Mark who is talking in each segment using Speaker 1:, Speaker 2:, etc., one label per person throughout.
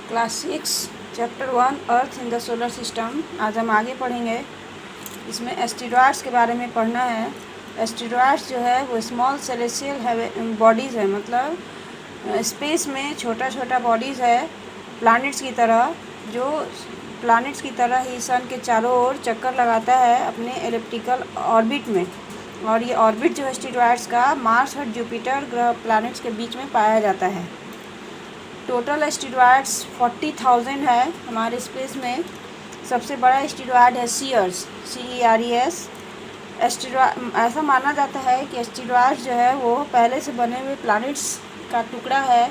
Speaker 1: Class 6 chapter 1 earth in the solar system. आज हम आगे पढ़ेंगे। इसमें एस्टेरॉयड्स के बारे में पढ़ना है। एस्टेरॉयड्स जो है वो स्मॉल सेलेस्टियल बॉडीज़ है, मतलब स्पेस में छोटा छोटा बॉडीज़ है प्लैनेट्स की तरह, जो प्लैनेट्स की तरह ही सन के चारों ओर चक्कर लगाता है अपने एलिप्टिकल ऑर्बिट में। और ये ऑर्बिट जो एस्टेरॉयड्स का मार्स और जुपिटर ग्रह प्लैनेट्स के बीच में पाया जाता है। टोटल एस्टेरॉयड्स 40,000 है हमारे स्पेस में। सबसे बड़ा एस्टेरॉयड है सीयर्स, CERES। ऐसा माना जाता है कि एस्टेरॉयड जो है वो पहले से बने हुए प्लैनेट्स का टुकड़ा है,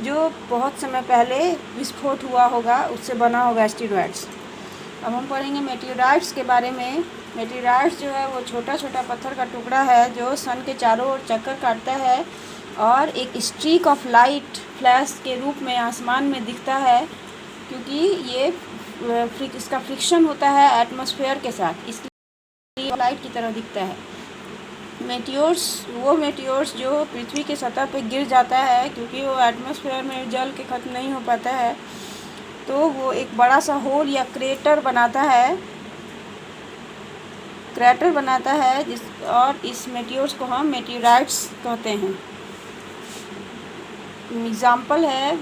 Speaker 1: जो बहुत समय पहले विस्फोट हुआ होगा, उससे बना होगा एस्टेरॉयड्स। अब हम पढ़ेंगे मेटेओराइट्स के बारे में। मेटेओराइट्स जो है वो छोटा छोटा पत्थर का टुकड़ा है जो सन के चारों ओर चक्कर काटता है और एक स्ट्रीक ऑफ लाइट फ्लैश के रूप में आसमान में दिखता है, क्योंकि ये इसका फ्रिक्शन होता है एटमॉस्फेयर के साथ, इसलिए लाइट की तरह दिखता है। मेटियोर्स जो पृथ्वी के सतह पर गिर जाता है, क्योंकि वो एटमॉस्फेयर में जल के ख़त्म नहीं हो पाता है, तो वो एक बड़ा सा होल या क्रेटर बनाता है और इस मेटियोर्स को हम मेटेओराइट्स कहते हैं। एग्ज़ाम्पल है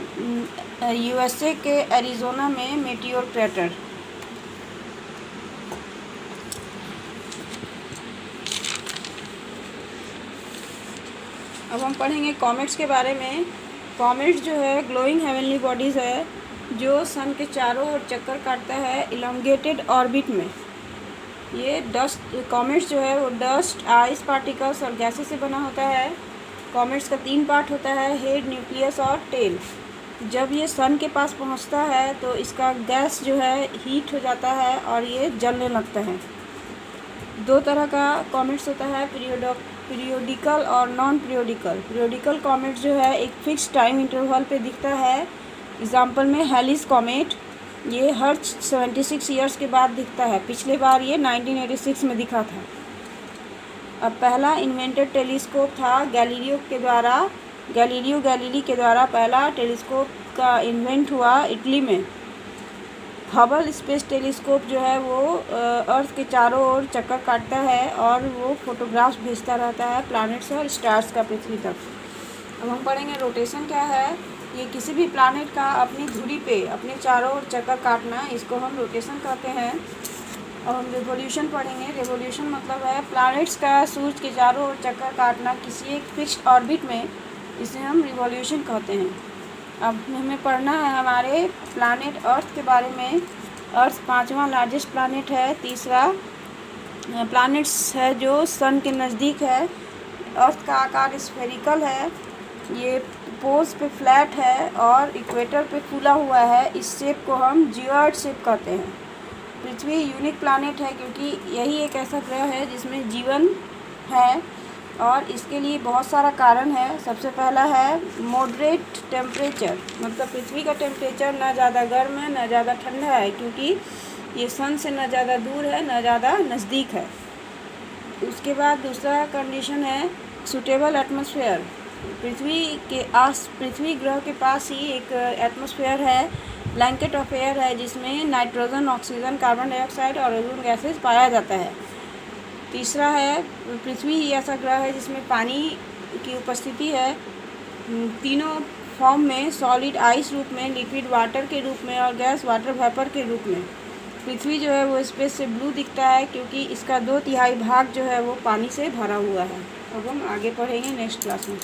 Speaker 1: USA के एरिज़ोना में मेटियोर क्रेटर। अब हम पढ़ेंगे कॉमेट्स के बारे में। कॉमेट्स जो है ग्लोइंग हेवनली बॉडीज़ है जो सन के चारों ओर चक्कर काटता है इलोंगेटेड ऑर्बिट में। ये कॉमेट्स जो है वो डस्ट, आइस पार्टिकल्स और गैसेस से बना होता है। कॉमेट्स का 3 पार्ट होता है, हेड, न्यूक्लियस और टेल। जब ये सन के पास पहुंचता है तो इसका गैस जो है हीट हो जाता है और ये जलने लगता है। 2 तरह का कॉमेट्स होता है, पीरियोडिकल और नॉन पीरियोडिकल। पीरियोडिकल कॉमेट जो है एक फिक्स टाइम इंटरवल पे दिखता है। एग्जाम्पल में हेलिस कॉमेट, ये हर 76 ईयर्स के बाद दिखता है। पिछले बार ये 1986 में दिखा था। अब पहला इन्वेंटेड टेलीस्कोप था गैलीलियो गैलीली के द्वारा पहला टेलीस्कोप का इन्वेंट हुआ इटली में। हबल स्पेस टेलीस्कोप जो है वो अर्थ के चारों ओर चक्कर काटता है और वो फोटोग्राफ्स भेजता रहता है प्लैनेट्स और स्टार्स का पृथ्वी तक। अब हम पढ़ेंगे रोटेशन क्या है। ये किसी भी प्लैनेट का अपनी धुरी पे अपने चारों ओर चक्कर काटना, इसको हम रोटेशन कहते हैं। अब हम रिवोल्यूशन पढ़ेंगे। रिवोल्यूशन मतलब है प्लैनेट्स का सूरज के चारों ओर चक्कर काटना किसी एक फिक्स्ड ऑर्बिट में, इसे हम रिवोल्यूशन कहते हैं। अब हमें पढ़ना है हमारे प्लैनेट अर्थ के बारे में। अर्थ 5वां लार्जेस्ट प्लैनेट है। 3रा प्लैनेट्स है जो सन के नज़दीक है। अर्थ का आकार स्फेरिकल है, ये पोल्स पे फ्लैट है और इक्वेटर पे फूला हुआ है। इस शेप को हम जियोइड शेप कहते हैं। पृथ्वी यूनिक प्लैनेट है क्योंकि यही एक ऐसा ग्रह है जिसमें जीवन है और इसके लिए बहुत सारा कारण है। सबसे पहला है मॉडरेट टेम्परेचर, मतलब पृथ्वी का टेम्परेचर ना ज़्यादा गर्म है ना ज़्यादा ठंडा है, क्योंकि ये सन से ना ज़्यादा दूर है ना ज़्यादा नज़दीक है। उसके बाद दूसरा कंडीशन है सूटेबल एटमॉस्फेयर। पृथ्वी ग्रह के पास ही एक एटमॉस्फेयर है, ब्लैंकेट ऑफ एयर है, जिसमें नाइट्रोजन, ऑक्सीजन, कार्बन डाइऑक्साइड और ओजोन गैसेस पाया जाता है। तीसरा है पृथ्वी ही ऐसा ग्रह है जिसमें पानी की उपस्थिति है, तीनों फॉर्म में, सॉलिड आइस रूप में, लिक्विड वाटर के रूप में और गैस वाटर वेपर के रूप में। पृथ्वी जो है वो स्पेस से ब्लू दिखता है क्योंकि इसका 2/3 भाग जो है वो पानी से भरा हुआ है। अब हम आगे पढ़ेंगे नेक्स्ट क्लास में।